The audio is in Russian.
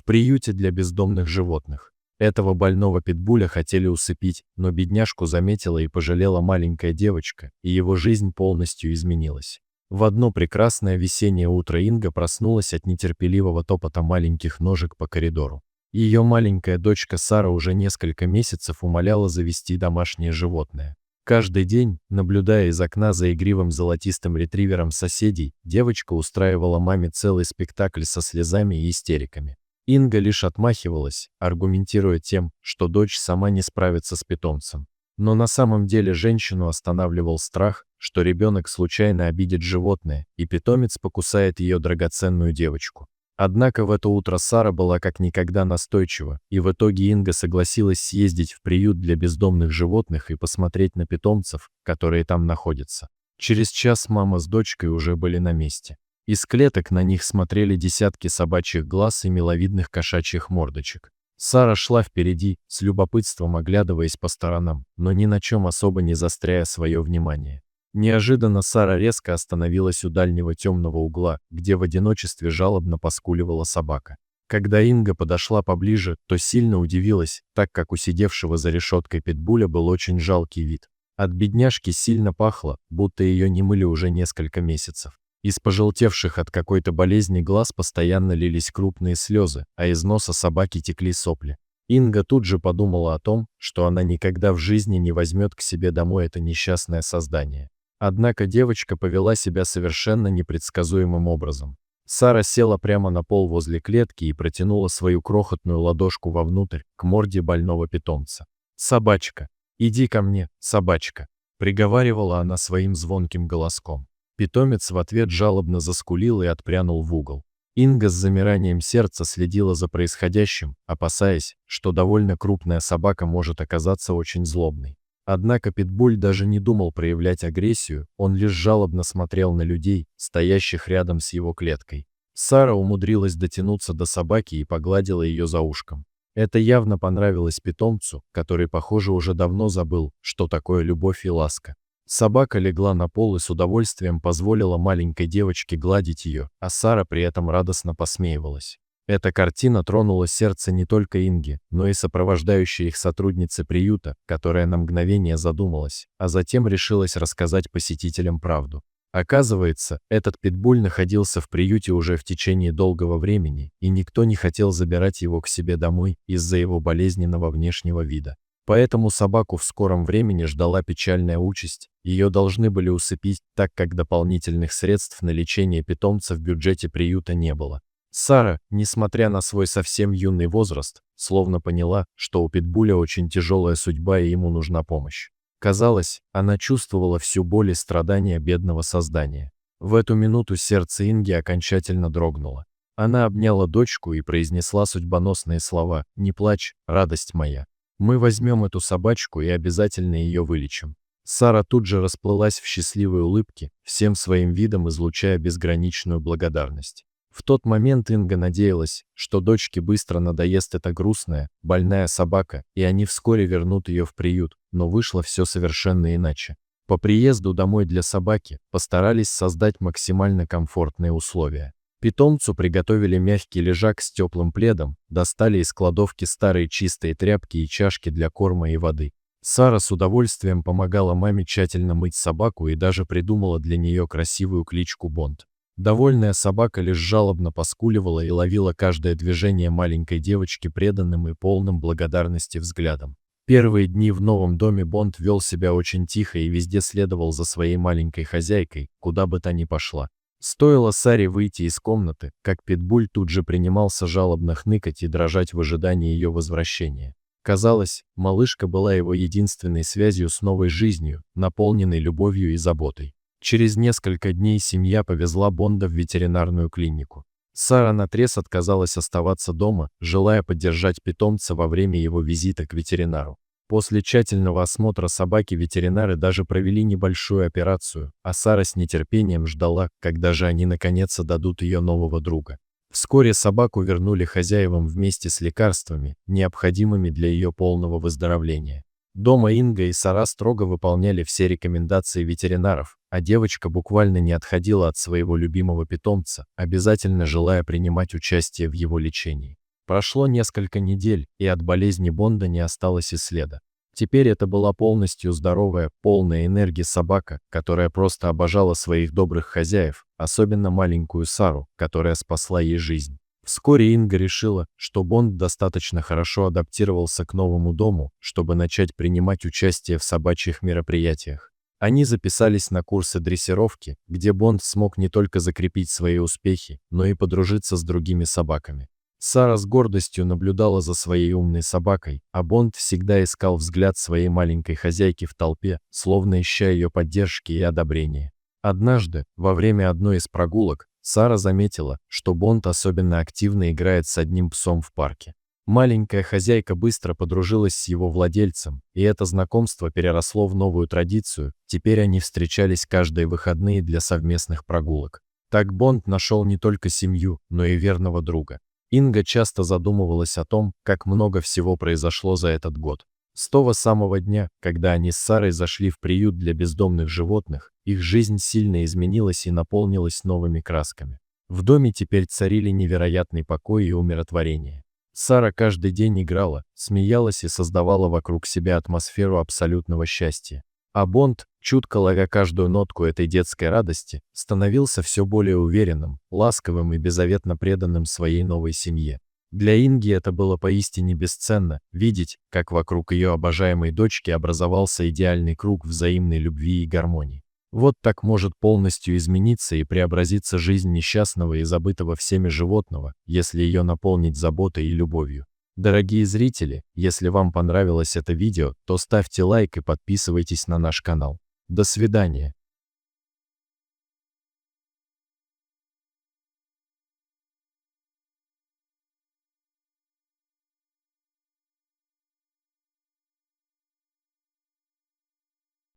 в приюте для бездомных животных. Этого больного питбуля хотели усыпить, но бедняжку заметила и пожалела маленькая девочка, и его жизнь полностью изменилась. В одно прекрасное весеннее утро Инга проснулась от нетерпеливого топота маленьких ножек по коридору. Ее маленькая дочка Сара уже несколько месяцев умоляла завести домашнее животное. Каждый день, наблюдая из окна за игривым золотистым ретривером соседей, девочка устраивала маме целый спектакль со слезами и истериками. Инга лишь отмахивалась, аргументируя тем, что дочь сама не справится с питомцем. Но на самом деле женщину останавливал страх, что ребенок случайно обидит животное, и питомец покусает ее драгоценную девочку. Однако в это утро Сара была как никогда настойчива, и в итоге Инга согласилась съездить в приют для бездомных животных и посмотреть на питомцев, которые там находятся. Через час мама с дочкой уже были на месте. Из клеток на них смотрели десятки собачьих глаз и миловидных кошачьих мордочек. Сара шла впереди, с любопытством оглядываясь по сторонам, но ни на чем особо не заостряя свое внимание. Неожиданно Сара резко остановилась у дальнего темного угла, где в одиночестве жалобно поскуливала собака. Когда Инга подошла поближе, то сильно удивилась, так как у сидевшего за решеткой питбуля был очень жалкий вид. От бедняжки сильно пахло, будто ее не мыли уже несколько месяцев. Из пожелтевших от какой-то болезни глаз постоянно лились крупные слезы, а из носа собаки текли сопли. Инга тут же подумала о том, что она никогда в жизни не возьмет к себе домой это несчастное создание. Однако девочка повела себя совершенно непредсказуемым образом. Сара села прямо на пол возле клетки и протянула свою крохотную ладошку вовнутрь, к морде больного питомца. «Собачка, иди ко мне, собачка», — приговаривала она своим звонким голоском. Питомец в ответ жалобно заскулил и отпрянул в угол. Инга с замиранием сердца следила за происходящим, опасаясь, что довольно крупная собака может оказаться очень злобной. Однако питбуль даже не думал проявлять агрессию, он лишь жалобно смотрел на людей, стоящих рядом с его клеткой. Сара умудрилась дотянуться до собаки и погладила ее за ушком. Это явно понравилось питомцу, который, похоже, уже давно забыл, что такое любовь и ласка. Собака легла на пол и с удовольствием позволила маленькой девочке гладить ее, а Сара при этом радостно посмеивалась. Эта картина тронула сердце не только Инги, но и сопровождающей их сотрудницы приюта, которая на мгновение задумалась, а затем решилась рассказать посетителям правду. Оказывается, этот питбуль находился в приюте уже в течение долгого времени, и никто не хотел забирать его к себе домой из-за его болезненного внешнего вида. Поэтому собаку в скором времени ждала печальная участь, ее должны были усыпить, так как дополнительных средств на лечение питомца в бюджете приюта не было. Сара, несмотря на свой совсем юный возраст, словно поняла, что у питбуля очень тяжелая судьба и ему нужна помощь. Казалось, она чувствовала всю боль и страдания бедного создания. В эту минуту сердце Инги окончательно дрогнуло. Она обняла дочку и произнесла судьбоносные слова: «Не плачь, радость моя. Мы возьмем эту собачку и обязательно ее вылечим». Сара тут же расплылась в счастливой улыбке, всем своим видом излучая безграничную благодарность. В тот момент Инга надеялась, что дочке быстро надоест эта грустная, больная собака, и они вскоре вернут ее в приют, но вышло все совершенно иначе. По приезду домой для собаки постарались создать максимально комфортные условия. Питомцу приготовили мягкий лежак с теплым пледом, достали из кладовки старые чистые тряпки и чашки для корма и воды. Сара с удовольствием помогала маме тщательно мыть собаку и даже придумала для нее красивую кличку Бонд. Довольная собака лишь жалобно поскуливала и ловила каждое движение маленькой девочки преданным и полным благодарности взглядом. Первые дни в новом доме Бонд вел себя очень тихо и везде следовал за своей маленькой хозяйкой, куда бы та ни пошла. Стоило Саре выйти из комнаты, как питбуль тут же принимался жалобно хныкать и дрожать в ожидании ее возвращения. Казалось, малышка была его единственной связью с новой жизнью, наполненной любовью и заботой. Через несколько дней семья повезла Бонда в ветеринарную клинику. Сара наотрез отказалась оставаться дома, желая поддержать питомца во время его визита к ветеринару. После тщательного осмотра собаки ветеринары даже провели небольшую операцию, а Сара с нетерпением ждала, когда же они наконец отдадут ее нового друга. Вскоре собаку вернули хозяевам вместе с лекарствами, необходимыми для ее полного выздоровления. Дома Инга и Сара строго выполняли все рекомендации ветеринаров, а девочка буквально не отходила от своего любимого питомца, обязательно желая принимать участие в его лечении. Прошло несколько недель, и от болезни Бонда не осталось и следа. Теперь это была полностью здоровая, полная энергии собака, которая просто обожала своих добрых хозяев, особенно маленькую Сару, которая спасла ей жизнь. Вскоре Инга решила, что Бонд достаточно хорошо адаптировался к новому дому, чтобы начать принимать участие в собачьих мероприятиях. Они записались на курсы дрессировки, где Бонд смог не только закрепить свои успехи, но и подружиться с другими собаками. Сара с гордостью наблюдала за своей умной собакой, а Бонд всегда искал взгляд своей маленькой хозяйки в толпе, словно ища ее поддержки и одобрения. Однажды, во время одной из прогулок, Сара заметила, что Бонд особенно активно играет с одним псом в парке. Маленькая хозяйка быстро подружилась с его владельцем, и это знакомство переросло в новую традицию, теперь они встречались каждые выходные для совместных прогулок. Так Бонд нашел не только семью, но и верного друга. Инга часто задумывалась о том, как много всего произошло за этот год. С того самого дня, когда они с Сарой зашли в приют для бездомных животных, их жизнь сильно изменилась и наполнилась новыми красками. В доме теперь царили невероятный покой и умиротворение. Сара каждый день играла, смеялась и создавала вокруг себя атмосферу абсолютного счастья. А Бонд, чутко ловя каждую нотку этой детской радости, становился все более уверенным, ласковым и беззаветно преданным своей новой семье. Для Инги это было поистине бесценно, видеть, как вокруг ее обожаемой дочки образовался идеальный круг взаимной любви и гармонии. Вот так может полностью измениться и преобразиться жизнь несчастного и забытого всеми животного, если ее наполнить заботой и любовью. Дорогие зрители, если вам понравилось это видео, то ставьте лайк и подписывайтесь на наш канал. До свидания.